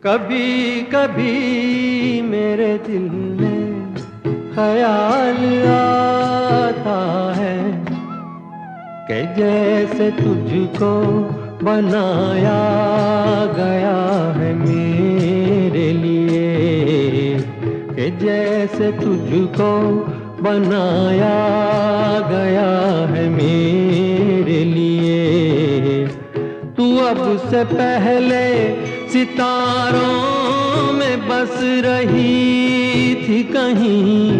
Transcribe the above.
कभी कभी मेरे दिल में ख्याल आता है कि जैसे तुझको बनाया गया है मेरे लिए, कि जैसे तुझको बनाया गया है मेरे लिए। तू अब से पहले सितारों में बस रही थी कहीं,